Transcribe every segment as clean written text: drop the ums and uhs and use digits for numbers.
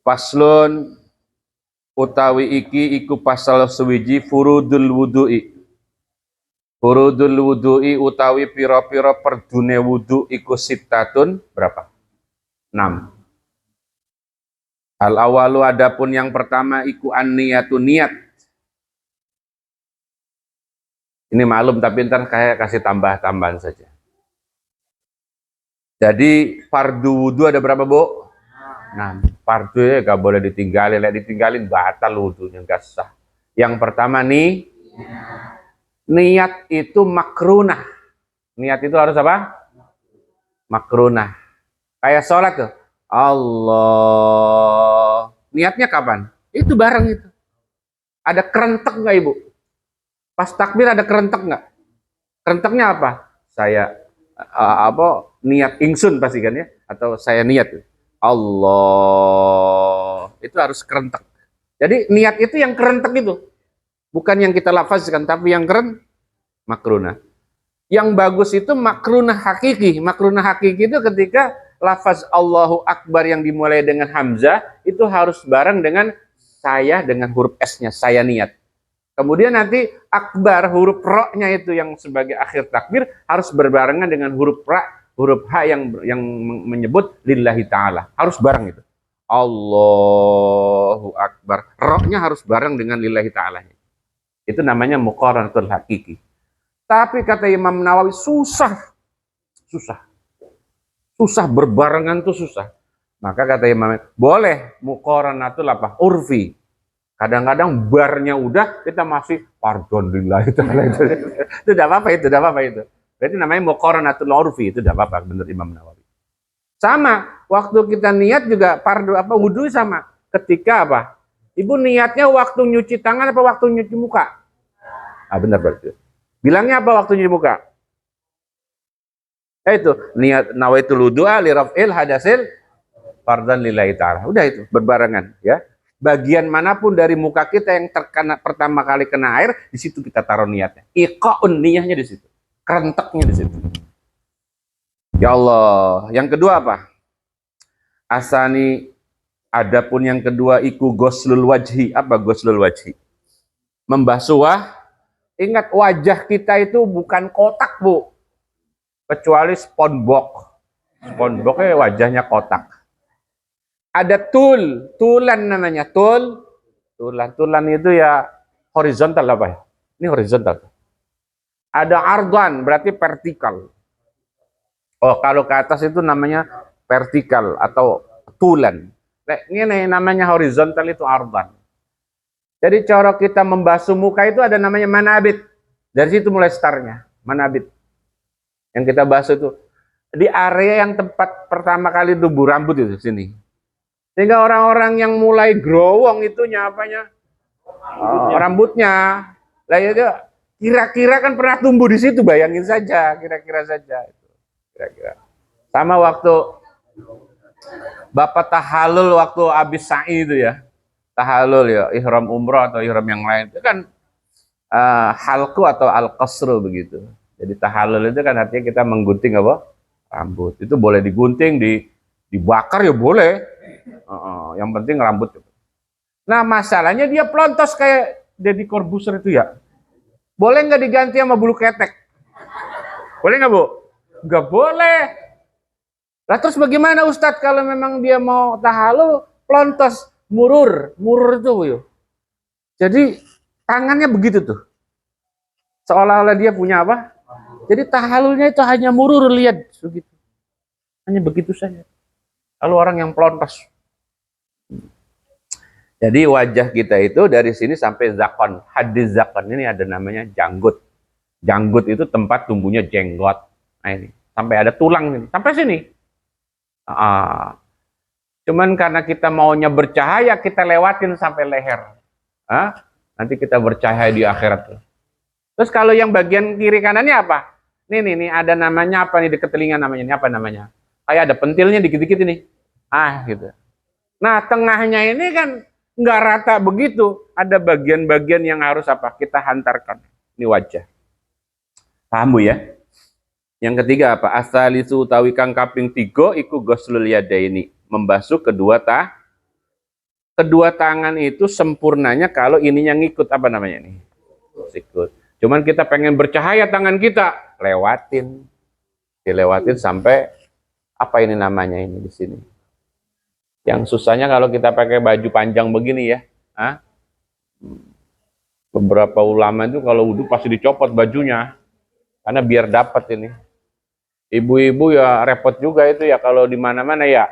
Paslun utawi iki iku pasal sewiji furudul wudu'i. Furudul wudu'i utawi pira-pira perdune wudu iku sittatun berapa? 6. Al awalu adapun yang pertama iku an-niyatu niat. Ini malum tapi ntar kayak kasih tambah-tambahan saja. Jadi fardu wudu ada berapa, Bu? 6. Fardu ya gak boleh ditinggalin, ditinggalin batal wudunya, gak sah. Yang pertama nih, niat itu makrunah. Niat itu harus apa? Makrunah. Kayak sholat tuh. Allah. Niatnya kapan? Itu bareng itu. Ada kerentek nggak, Ibu? Pas takbir ada kerentek nggak? Kerenteknya apa? Saya niat ingsun pasti kan ya? Atau saya niat. Allah. Itu harus kerentek. Jadi niat itu yang kerentek itu. Bukan yang kita lafazkan, tapi yang keren makrunah. Yang bagus itu makrunah hakiki. Makrunah hakiki itu ketika lafaz Allahu Akbar yang dimulai dengan hamzah itu harus bareng dengan saya dengan huruf S-nya, saya niat. Kemudian nanti akbar huruf ro-nya itu yang sebagai akhir takbir harus berbarengan dengan huruf ra, huruf ha yang menyebut lillahi ta'ala. Harus bareng itu. Allahu Akbar. Ro-nya harus bareng dengan lillahi ta'ala. Itu namanya muqaranatul hakiki. Tapi kata Imam Nawawi susah berbarengan tuh susah. Maka kata Imam, boleh muqaranatul apa? Urfi. Kadang-kadang barnya udah kita masih pardon lillahi ta'ala itu. Itu tidak apa-apa itu. Berarti namanya muqaranatul urfi, itu tidak apa-apa benar Imam Nawawi. Sama, waktu kita niat juga wudu sama. Ketika apa? Ibu niatnya waktu nyuci tangan apa waktu nyuci muka? Ah, benar berarti. Bilangnya apa waktu nyuci muka? Itu niat nawaitul wudu'a li raf'il hadasil fardhan lillahi ta'ala. Udah itu berbarengan ya. Bagian manapun dari muka kita yang terkena pertama kali kena air, di situ kita taruh niatnya. Iqa'un niyahnya di situ. Kerenteknya di situ. Ya Allah, yang kedua apa? Asani, adapun yang kedua iku ghuslul wajhi. Apa ghuslul wajhi? Membasuh ingat wajah kita itu bukan kotak, Bu. Kecuali SpongeBob. SpongeBobnya wajahnya kotak. Ada tulan namanya, tulan itu ya horizontal apa ya? Ini horizontal. Ada ardan, berarti vertikal. Oh, kalau ke atas itu namanya vertikal atau tulan. Ini namanya horizontal itu ardan. Jadi cara kita membasuh muka itu ada namanya manabit. Dari situ mulai startnya, manabit. Yang kita basuh itu di area yang tempat pertama kali tumbuh rambut itu sini. Sehingga orang-orang yang mulai growong itunya apanya? Rambutnya. Lah itu kira-kira kan pernah tumbuh di situ, bayangin saja, kira-kira saja itu. Kira-kira. Sama waktu Bapak tahallul waktu habis sa'i itu ya. Tahallul ya, ihram umroh atau ihram yang lain itu kan halqu atau al-qasru begitu. Jadi tahallul itu kan artinya kita menggunting apa? Rambut. Itu boleh digunting, dibakar ya boleh. Yang penting rambut. Nah masalahnya dia pelontos kayak Deddy Corbuzier itu ya. Boleh nggak diganti sama bulu ketek? Boleh nggak, Bu? Nggak boleh. Lah terus bagaimana Ustadz kalau memang dia mau tahallul pelontos murur itu, Bu? Jadi tangannya begitu tuh. Seolah-olah dia punya apa? Jadi tahallulnya itu hanya murur, lihat begitu. Hanya begitu saja. Kalau orang yang pelontos. Jadi wajah kita itu dari sini sampai zakon. Hadis zakon ini ada namanya janggut. Janggut itu tempat tumbuhnya jenggot. Nah ini. Sampai ada tulang ini. Sampai sini. Cuman karena kita maunya bercahaya, kita lewatin sampai leher. Nanti kita bercahaya di akhirat. Terus kalau yang bagian kiri kanannya apa? Nih ada namanya apa nih dekat telinga namanya? Ini apa namanya? Kayak ada pentilnya dikit-dikit ini. Gitu. Nah, tengahnya ini kan nggak rata begitu. Ada bagian-bagian yang harus apa? Kita hantarkan. Ini wajah. Paham, Bu, ya? Yang ketiga apa? Asalisu utawi kang kaping 3 iku ghuslul yadaini. Membasuh kedua kedua tangan itu sempurnanya kalau ininya ngikut, apa namanya nih? Sikut. Cuman kita pengen bercahaya tangan kita, dilewatin sampai apa ini namanya ini di sini. Yang susahnya kalau kita pakai baju panjang begini ya, beberapa ulama itu kalau wudhu pasti dicopot bajunya, karena biar dapat ini. Ibu-ibu ya repot juga itu ya kalau di mana-mana ya.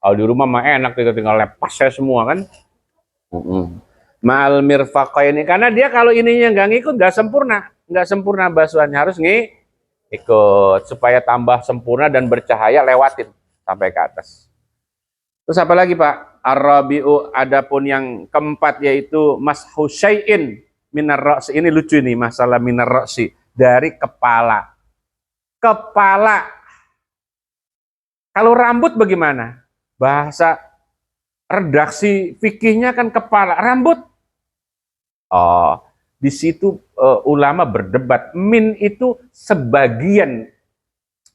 Kalau di rumah mah enak, tinggal lepas saya semua kan. Ma'al mirfaqaini, karena dia kalau ininya nggak ngikut nggak sempurna basuhannya, harus ikut supaya tambah sempurna dan bercahaya, lewatin sampai ke atas. Terus apa lagi Pak? Ar-rabi'u, adapun yang keempat yaitu mashu syai'in minar ra'si. Ini lucu nih masalah minar ra'si, dari kepala. Kepala. Kalau rambut bagaimana? Bahasa redaksi fikihnya kan kepala, rambut. Oh, di situ ulama berdebat. Min itu sebagian,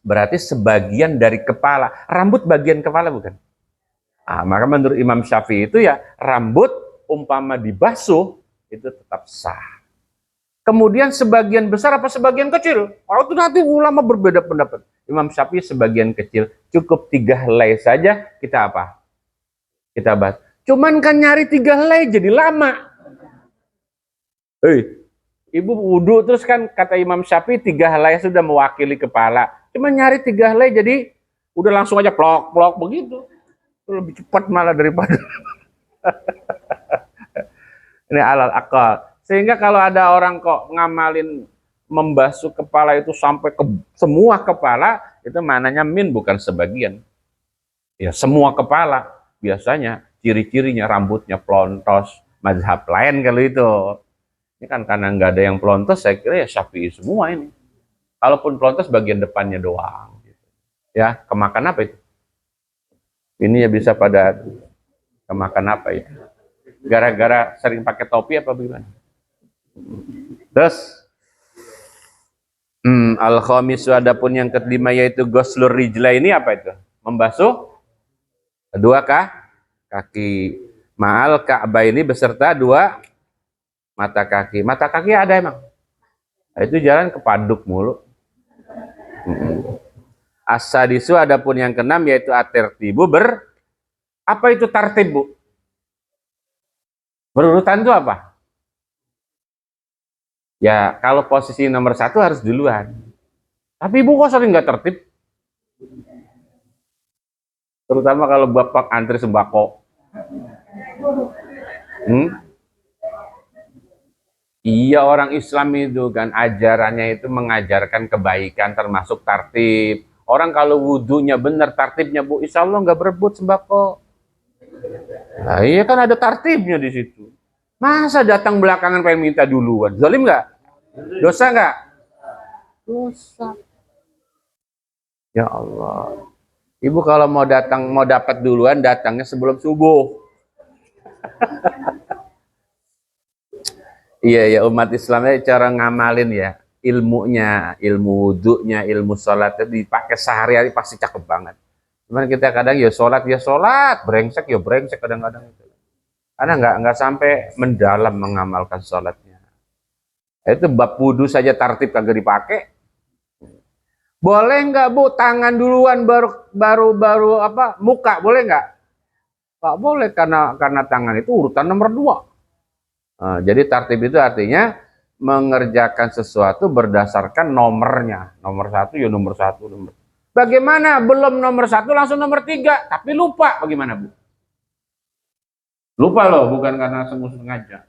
berarti sebagian dari kepala. Rambut bagian kepala bukan? Maka menurut Imam Syafi'i itu ya rambut umpama dibasuh itu tetap sah. Kemudian sebagian besar apa sebagian kecil? Kalau itu nanti ulama berbeda pendapat. Imam Syafi'i sebagian kecil, cukup 3 helai saja kita apa? Kita bahas. Cuman kan nyari 3 helai jadi lama. Ibu wudhu terus kan kata Imam Syafi'i 3 helai sudah mewakili kepala. Cuman nyari 3 helai jadi udah langsung aja plok-plok begitu. Lebih cepat malah daripada ini alal akal. Sehingga kalau ada orang kok ngamalin membasuh kepala itu sampai ke semua kepala, itu maknanya min, bukan sebagian. Ya semua kepala. Biasanya ciri-cirinya rambutnya plontos, mazhab lain kalau itu. Ini kan karena nggak ada yang plontos, saya kira ya Syafi'i semua ini. Kalaupun plontos bagian depannya doang. Ya, kemakan apa itu? Ini ya bisa pada kemakan apa itu? Gara-gara sering pakai topi apa bagaimana? Terus al-khamisu, adapun yang kelima yaitu ghuslur rijla, ini apa itu? Membasuh kedua kaki. Ma'al ka'bah, ini beserta 2 mata kaki. Mata kaki ada emang? Itu jalan kepaduk mulu. As-sadisu, adapun yang keenam yaitu at-tartibu, apa itu tartib, Bu? Berurutan itu apa? Ya, kalau posisi nomor 1 harus duluan. Tapi Ibu kok sering nggak tertib? Terutama kalau Bapak antri sembako. Iya, orang Islam itu kan ajarannya itu mengajarkan kebaikan termasuk tartib. Orang kalau wudhunya benar, tartibnya Bu, insya Allah nggak berebut sembako. Nah, iya kan ada tartibnya di situ. Masa datang belakangan pengen minta duluan? Zalim nggak? Dosa nggak? Dosa. Ya Allah. Ibu kalau mau dapat duluan, datangnya sebelum subuh. Iya ya, umat Islamnya cara ngamalin ya, ilmunya, ilmu wudhunya, ilmu sholatnya dipakai sehari-hari pasti cakep banget. Cuman kita kadang ya sholat, brengsek ya brengsek kadang-kadang itu. Karena nggak sampai mendalam mengamalkan sholatnya. Itu bab wudhu saja tartib kagak dipakai. Boleh nggak Bu tangan duluan baru apa muka, boleh nggak? Nggak boleh, karena tangan itu urutan nomor 2. Nah, jadi tartib itu artinya mengerjakan sesuatu berdasarkan nomornya. Nomor 1 ya nomor 1. Bagaimana belum nomor 1 langsung nomor 3, tapi lupa, bagaimana Bu? Lupa loh, bukan karena sengaja.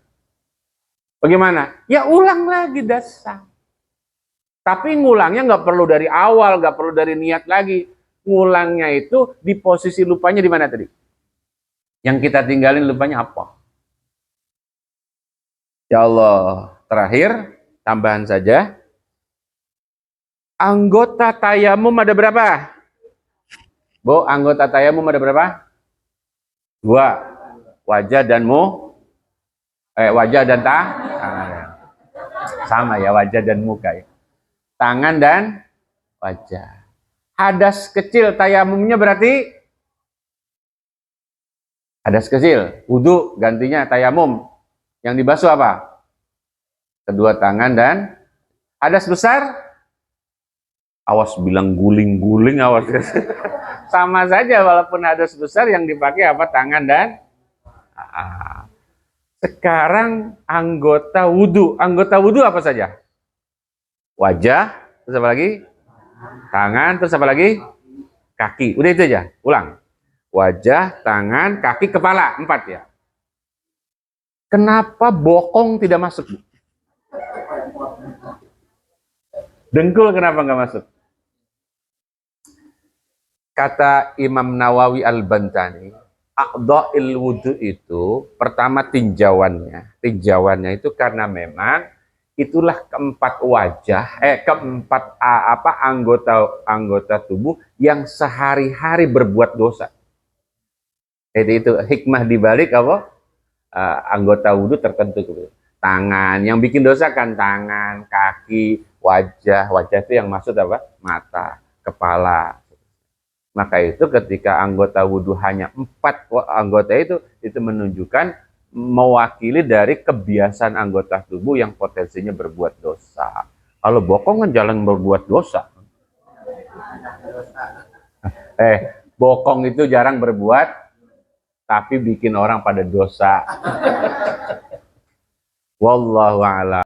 Bagaimana? Ya ulang lagi dasar. Tapi ngulangnya nggak perlu dari awal, nggak perlu dari niat lagi. Ngulangnya itu di posisi lupanya di mana tadi? Yang kita tinggalin lupanya apa? Ya Allah, terakhir tambahan saja. Anggota tayamum ada berapa? Bu, anggota tayamum ada berapa? 2. Wajah dan wajah dan sama ya, wajah dan muka ya. Tangan dan wajah. Hadas kecil tayamumnya berarti Hadas kecil, wudhu gantinya tayamum. Yang dibasuh apa? Kedua tangan. Dan hadas besar, awas bilang guling-guling, awas. Sama saja walaupun hadas besar yang dipakai apa? Tangan dan sekarang anggota wudhu. Anggota wudhu apa saja? Wajah, terus apa lagi? Tangan, terus apa lagi? Kaki. Udah itu aja. Ulang. Wajah, tangan, kaki, kepala. 4 ya. Kenapa bokong tidak masuk? Dengkul kenapa nggak masuk? Kata Imam Nawawi Al-Bantani, a'dha'il wudhu itu pertama tinjauannya itu karena memang itulah keempat anggota tubuh yang sehari-hari berbuat dosa. Jadi itu hikmah dibalik apa? Anggota wudhu tertentu. Tangan, yang bikin dosa kan tangan, kaki, wajah itu yang maksud apa? Mata, kepala. Maka itu ketika anggota wudhu hanya 4 anggota itu menunjukkan mewakili dari kebiasaan anggota tubuh yang potensinya berbuat dosa. Kalau bokong kan jalan berbuat dosa. Bokong itu jarang berbuat, tapi bikin orang pada dosa. Wallahu a'lam.